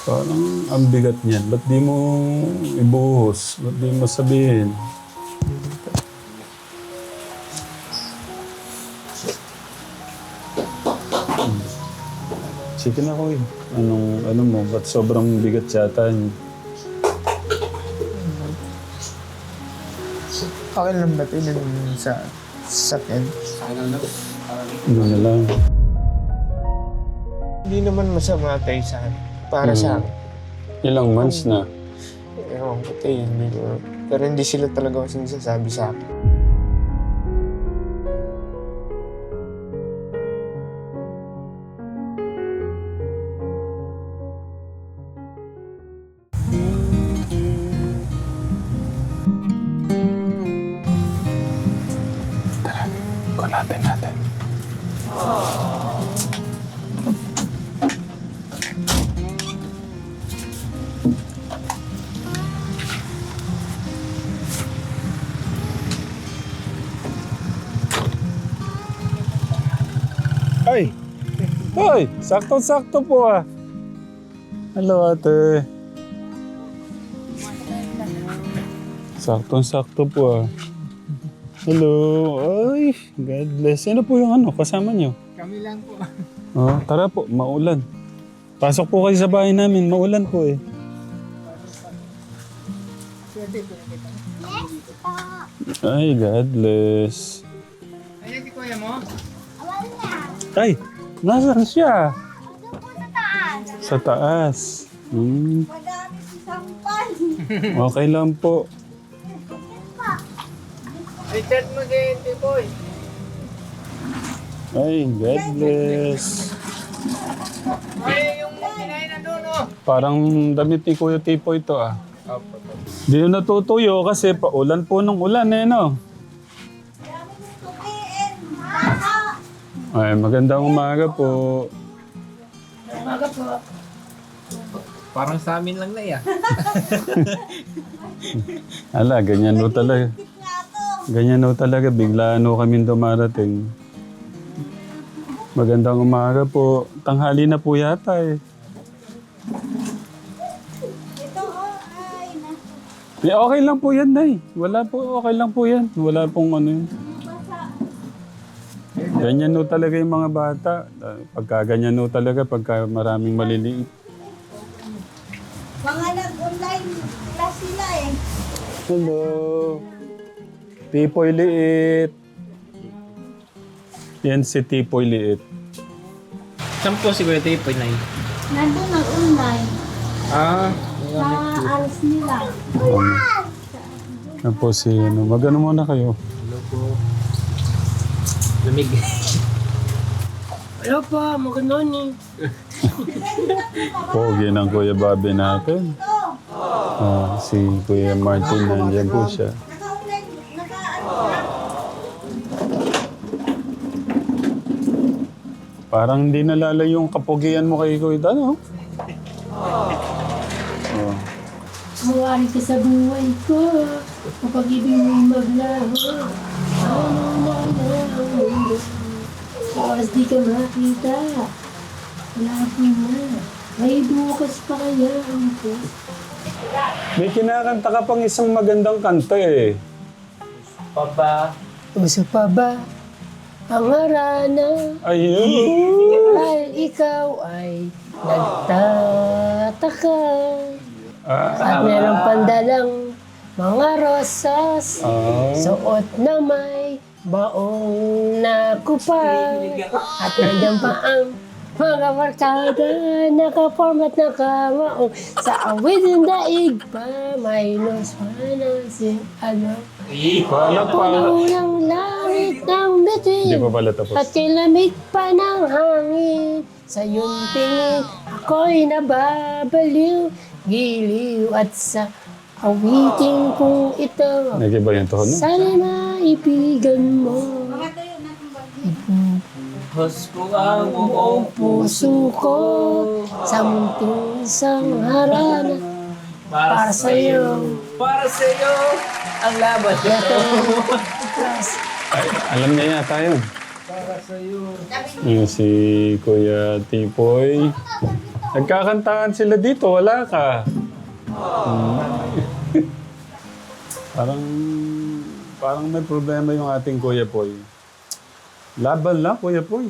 Parang ang bigat niyan. Ba't di mo ibuhos? Ba't di mo sabihin? Sige na, Koy. Ano mo? Ba't sobrang bigat yata niya? Okay lang ba ito sa sakyan? Ano na lang. Hindi naman masama tayo sa para sa akin. Ilang months na? Ewan ko tayo, hindi ko. Pero hindi sila talaga kasi nagsasabi sa akin. Kulatin natin. Ay! Hoy! Sakto-sakto po ah. Hello ate. Saktong-sakto po ah. Hello. Ay, God bless. Ano po yung kasama nyo? Kami lang po. Oh, tara po, maulan. Pasok po kayo sa bahay namin, maulan po eh. Ay, God bless. Ayan si kuya mo? Ay, nasaan siya? Doon po sa taas. Sa taas. Madami si Sampal. Okay lang po. Richard mo si Tipoy. Ay, God bless. Ay, yung kinain na doon, oh. Parang damit ni Kuya Tipo ito ah. Di na natutuyo kasi paulan po ng ulan eh no. Marami ng tukiin. Bata. Ay, magandang umaga po. Parang sa amin lang na yan. Ala, ganyan no talaga. Ganyan no talaga, bigla kami dumarating. Magandang umaga po. Tanghali na po yata eh. Ito ay na. Eh, okay lang po yan, Nay. Wala po, okay lang po yan. Wala pong yun. Ganyan no talaga yung mga bata. Pagka ganyan no talaga, pagka maraming maliliit. Mga nag-online class sila eh. Hello. Tipoy liit. Yan si Tipoy liit. Saan po si Kuya Tipoy na yun? Nandun nag-online. Ah, Sa aras nila. Yan po si magano muna kayo. hello po. Lamig. Hello po, maganda ni. Pogi ng Kuya Bobby natin. Si Kuya Martin, nandiyan po siya. Naka-online. Naka-ano. Parang hindi nalalayo yung kapugian mo kay Kuya Dan, oh. Mawari ka sa buhay ko, kapag ibig mo'y maglaho. Ano na ang mundo, oras di ka makita. Lagi na, may bukas pa kaya ang puso. May kinakanta ka pang isang magandang kanta eh. Papa. Uso pa ba ang harana? Ayun. Dahil ikaw ay nagtataka. At meron pandalang mga rosas. Suot na may baong nakupal. At nandiyan pa ang mga barkada, nakaformat na kamaong. Sa awitin daig pa, may noswana si ano. Wala pa. Puno ng langit ng Hindi bituin. pa pala tapos. At kilamig pa ng hangin. Sa iyong tingin, ako'y nababaliw. Giliw at sa awitin kong ito. Nagiba yung tono. Sana'y maibigan mo. Hos ko ang Buong puso ko sa munting isang harana. Para sa'yo. Para sa'yo, ang laban Ito. Ay, alam niya yata yun. Para sa'yo. Yung si Kuya Tipoy. Nagkakantahan sila dito, wala ka. parang, parang may problema yung ating Kuya Poy. Laban lang, Kuya Poy.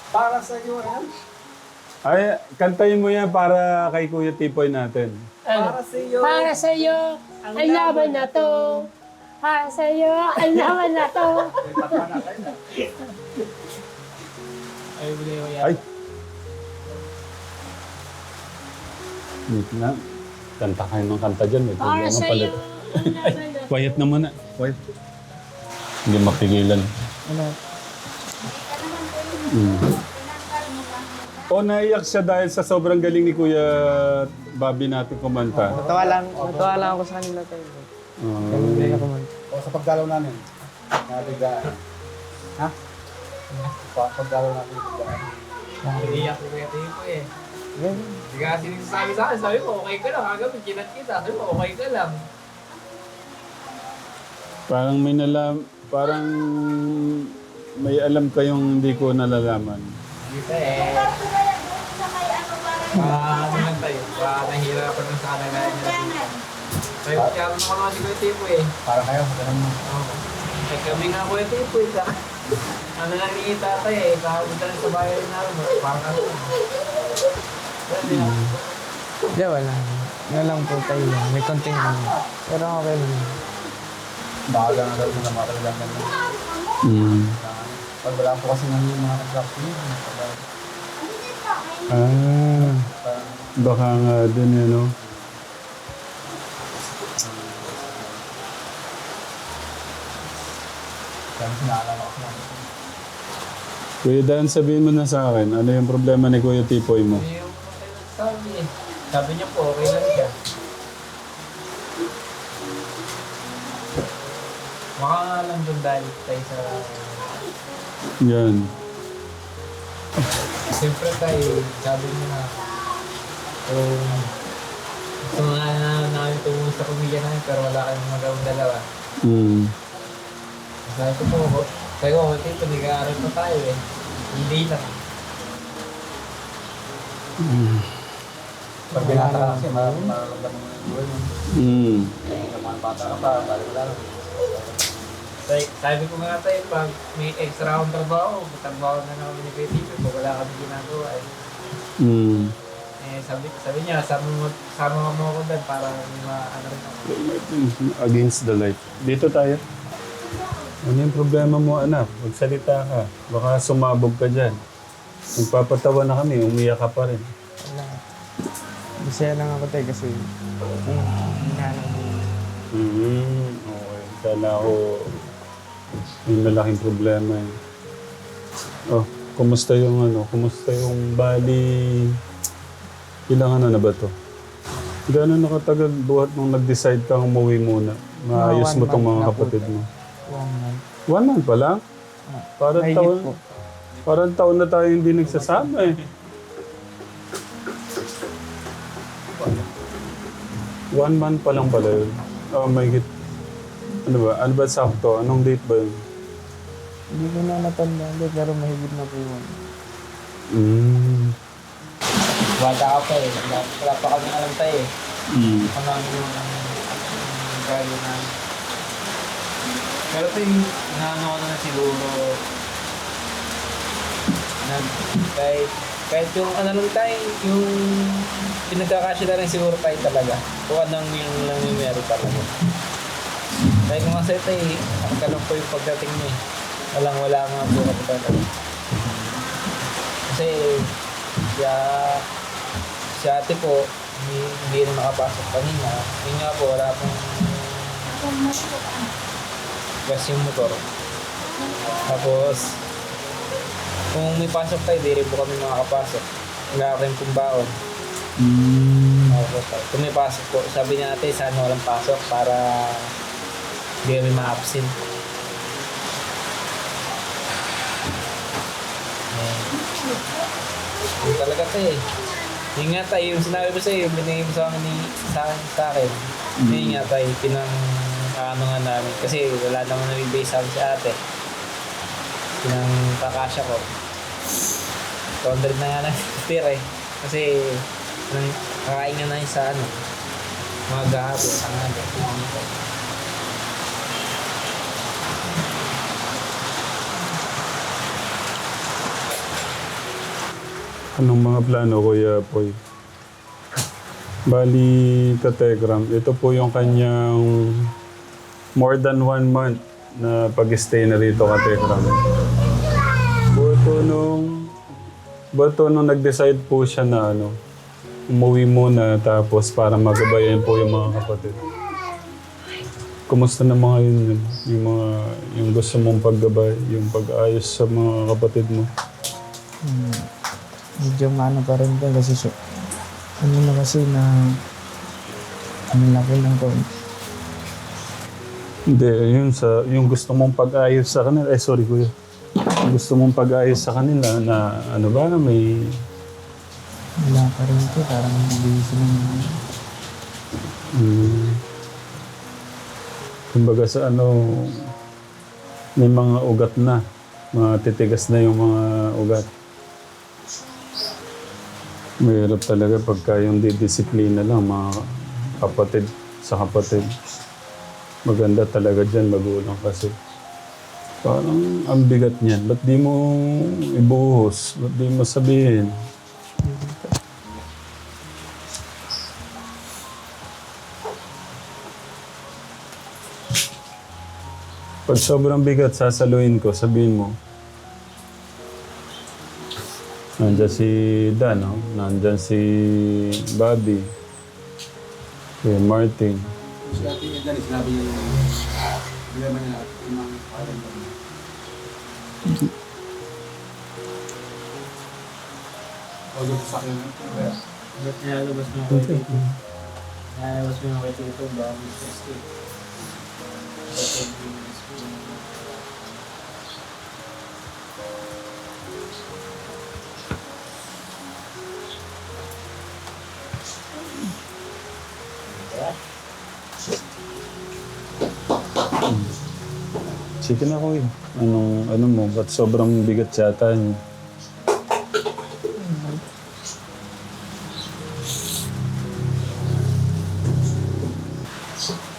Para sa iyo, yan. Ay, kantayin mo yan para kay Kuya Tipoy natin. Para sa iyo. Para sa'yo, ay laban na to. Para sa'yo, ay laban na to. Ay! Wait na. Kanta kayo ng kanta dyan. May Para problema pala. sa'yo, ay laban na to. Quiet na muna. Quiet. Hindi mapigilan. Ano? O naiyak siya dahil sa sobrang galing ni Kuya Bobby natin kumanta. Natawa lang ako sa kanila tayo. Hindi na kumanta. O sa pagdalaw namin. Naligaan. Ha? Pagdalaw namin. Naiiyak ko kaya tingin ko eh. Hindi ka kasi nagsasabi sa akin, sabi mo okay ka lang, kagabi kinat kita, sabi mo okay ka lang. Parang may parang may alam kayong hindi ko nalalaman. Dito eh, ano lang tayo, nahihirapan lang sa kanila niya. Sabi ko, kaya naman ako si Kuya Tipo eh. Para kayo, ganun mo. Eh kami nga Kuya Tipo eh, ano lang ni tatay eh, kapunta lang sa bayan namin, parang ano. Hindi, wala. Ano lang po tayo. May konting ano. Pero okay lang. Baka lang daw na makakailangan na. Pag wala po kasi ng mga nag-vaccine. Baka nga din yun, no? Kaya sinaalala ko na. Kuya Dan, sabihin mo na sa akin, ano yung problema ni Kuya Tipoy mo? Hindi yung sabi eh. Sabi niya po, okay lang siya. Baka nga lang doon dahil tayo sa... Yan. Siyempre tayo, sabi mo na, gusto nga namin tumulong sa pamilya namin pero wala kayong magawang dalawa. Sabi ko po, sabi ko, tito, nag-aaral pa tayo eh. Hindi lang. Pag binata ka kasi, mararamdaman mo yung buhay mo. Sa mga bata ka pa, balik wala lang. Sabi ko nga tayo, pag may extra akong trabaho, trabaho na naman ni Kuya Tito, pag wala kami ginagawa eh. Eh, sabi niya, sama mo ako doon para may ano rin ako. Against the light. Dito tayo. Ano yung problema mo, anak? Magsalita ka. Baka sumabog ka dyan. Nagpapatawa na kami, umiyak ka pa rin. Wala. Masaya lang ako tayo kasi hinahanap mo. Okay. Kala ko may malaking problema eh. Oh, kumusta yung bali? Ilang ano na ba to? Gano'n nakatagal buhat nung nag-decide kang umuwi muna? Maayos mo 1 tong month mga na po kapatid tayo. mo. 1 month. 1 month pa lang? Parang Mahigit taon, po. parang taon na tayo hindi nagsasama eh. 1 month pa lang pala yun. Oh, may hit. Ano ba? Ano ba sakto? Anong date ba yun? Hindi ko na natandaan pero mahigit na po yun. Bata ka pa eh. Wala pa kami alam tayo eh. Kung namin yung gagawin namin. Pero ito yung inaano ko na siguro na kahit yung ano lang tayo, yung pinagkakasya na rin siguro tayo talaga. Kung anong yung lang yung meron talaga. Dahil kung nga sa'yo tayo, nakakalong po yung pagdating niya eh. Wala nga po kapag kasi si ate po, hindi rin makapasok kanina. Yun nga po, wala pong gas yung motor. Tapos, kung may pasok tayo, di rin po kami makakapasok. Wala rin pong baon. Kung may pasok po, sabi niya ate, sana walang pasok para hindi kami ma-absent. Yun talaga tayo eh. Yun nga tayo, yung sinabi ko sa'yo, yung binigay mo sa akin. Yun nga tayo, ano nga namin. Kasi wala naman nabibigay sa akin si ate. Kakasya ko. 200 na nga lang tira eh. Kasi kakain nga na yun sa mga gahapon, tanghali. Anong mga plano, Kuya Poy? Bali, Kategram, ito po yung kanyang more than 1 month na pag-stay na rito, Kategram. Buto nung nag-decide po siya na umuwi muna tapos para magabayan po yung mga kapatid. Kumusta na mga yun, yung gusto mong paggabay, yung pag-ayos sa mga kapatid mo? Medyo maano pa rin po kasi ano na kasi na ano laki ng ko. Hindi, yung gusto mong pag-ayos sa kanila, sorry kuya. Gusto mong pag-ayos sa kanila na ano ba, may... Wala pa rin po, parang hindi sila kumbaga sa may mga ugat na. Mga titigas na yung mga ugat. Mahirap talaga pagka yung didisiplina lang, mga kapatid sa kapatid. Maganda talaga dyan, magulang kasi. Parang ang bigat niyan. Ba't di mo ibuhos? Ba't di mo sabihin? Pag sobrang bigat, sasaluhin ko, sabihin mo. Nandyan si Dan, no? Nandyan si Bobby. Si Martin. Si Ate Edna, sinabi niya yung problema niya yung mga parang o doon sa akin. Ba't nilalabas mo ako dito? Nilalabas mo ako dito, baka may stress ko. Sige na, kuya. Ano mo, ba't sobrang bigat yata niyo?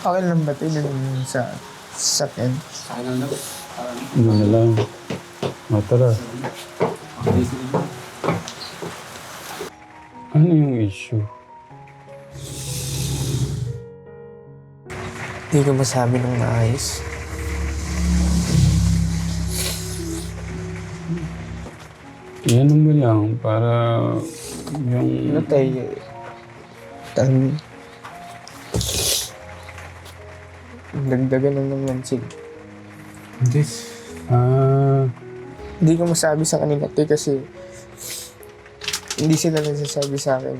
Okay lang ba ito yung sa sakyan? Sa akin lang, parang Ano na lang. Tara. ang busy nila. Ano yung issue? Hindi ko masabi ng maayos. Yan mo lang para yung... Ano tayo? Dagdagan na naman sila. Hindi. Hindi ko masabi sa kanila kasi hindi sila nagsasabi sa akin.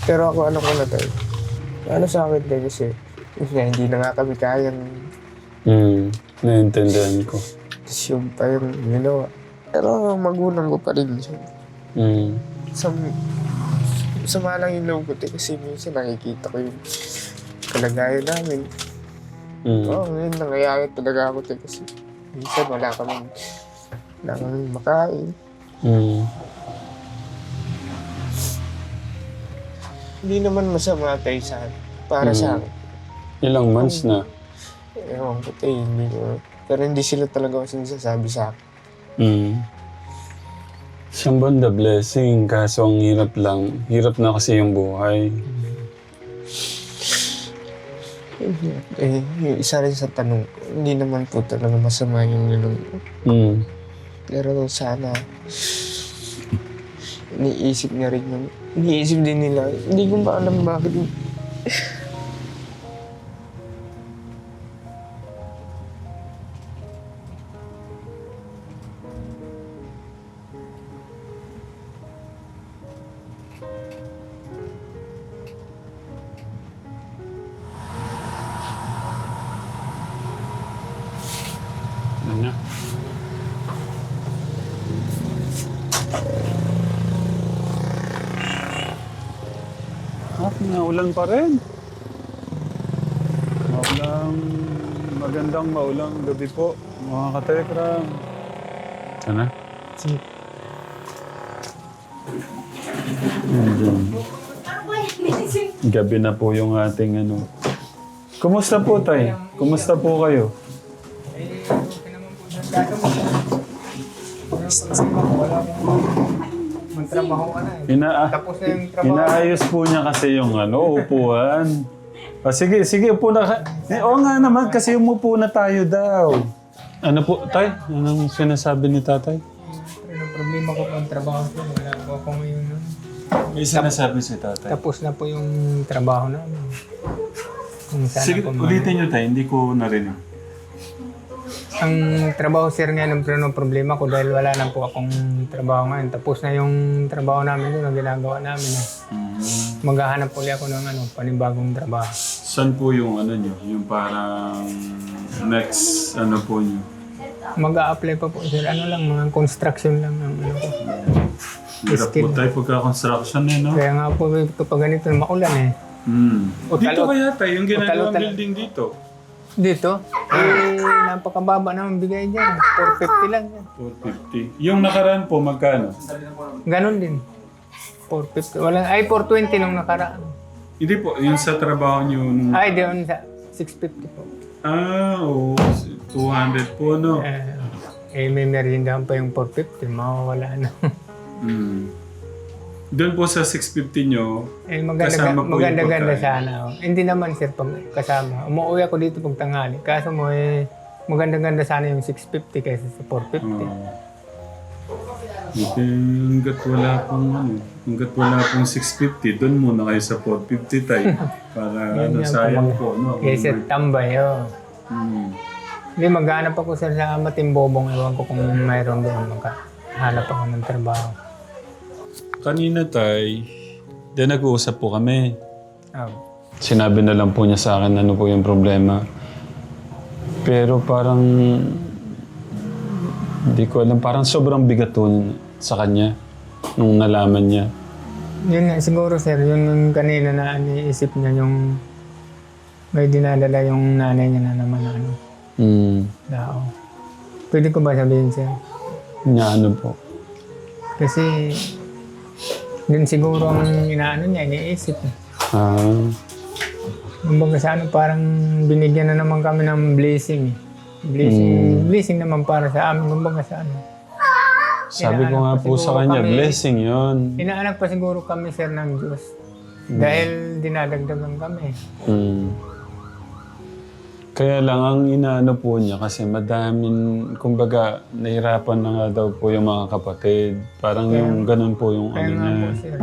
Pero ako ano ko na tayo. Ano sa akin tayo kasi hindi na nga kami kayang Naiintindihan ko. tapos yung pa yung ginawa. Pero magulang ko pa rin siya. Sama lang yung loob ko kasi minsan nakikita ko yung kalagayan namin. Oo, ngayon nangayayat talaga ako kasi minsan wala kaming makain. Hindi naman masama tayo sa para sa akin. Ilang months na? Ewan ko tayo, hindi ko. Pero hindi sila talaga kasi nagsasabi sa akin. Isang banda blessing, kaso ang hirap lang. Hirap na kasi yung buhay. Yung isa rin sa tanong ko, hindi naman po talaga masama yung nilong ko. Pero sana, iniisip niya rin yung, iniisip din nila. Hindi ko ba alam bakit. Ano? Maulan pa rin. Magandang maulang gabi po, mga katekram. Ano? Ayun. Gabi na po yung ating ano. Kumusta po, Tay? Kumusta po kayo? Eh, okay naman po sa kaso mo. Wala akong magtrabaho ka na eh. Tapos na yung trabaho. Inaayos po niya kasi yung ano, upuan. Sige, upo na. Oo nga naman, kasi umupo na tayo daw. Ano po, Tay? Anong sinasabi ni Tatay? Ang problema ko pang trabaho ko. Wala po ako ngayon. May sinasabi si Tatay. Tapos na po yung trabaho namin. Kung sana Sige, po ulitin niyo, Tay. Hindi ko narinig. ang trabaho sir ngayon ang problema ko dahil wala na po akong trabaho ngayon. Tapos na yung trabaho namin doon, ang ginagawa namin. Maghahanap ulit ako ng panibagong trabaho. Saan po yung ano niyo? Yung parang next ano po niyo? Mag-a-apply pa po sir. Mga construction lang ng ko. Hirap po tayo pagka-construction no? Kaya nga po ito pag ganito maulan eh. Dito kaya tayo, yung ginagawang utal. building dito. Dito? Napakababa naman bigay dyan. 450 lang yan. 450. Yung nakaraan po, magkano? Ganon din. 450. 420 nung nakaraan. Hindi po, yung sa trabaho niyo nung... Ay, doon sa 650 po. Oo. 200 po, no? May meriendahan pa yung 450. Mawawala na. Doon po sa 650 nyo, kasama po yung maganda pagkain. sana. Hindi naman sir pag kasama. Umuwi ako dito pag tanghali. Kaso mo maganda sana yung 650 kaysa sa 450. Hanggat wala pong 650, doon muna kayo sa 450 tayo. Para sayang po, no? Kaysa tambay, Hindi, maghanap ako sir sa Matimbobong. Ewan ko kung mayroon doon. Maghanap ako ng trabaho. Kanina nag-uusap po kami. Oh. Sinabi na lang po niya sa akin ano po yung problema. Pero parang hindi ko alam, parang sobrang bigat po sa kanya nung nalaman niya. Yun nga, siguro sir, yun yung kanina na iniisip niya yung may dinadala yung nanay niya na naman dao. Pwede ko ba sabihin sir? Ano po? Kasi yun siguro ang niya, iniisip. Kumbaga sa parang binigyan na naman kami ng blessing. Blessing naman para sa amin. Kumbaga sa Sabi ko nga po sa kanya, blessing yon. Inaanak pa siguro kami sir ng Diyos. Dahil dinadagdagan kami. Kaya lang ang inaano po niya kasi madaming, kumbaga, nahirapan na nga daw po yung mga kapatid. Parang yung ganun po yung Kaya ano nga niya. po sir.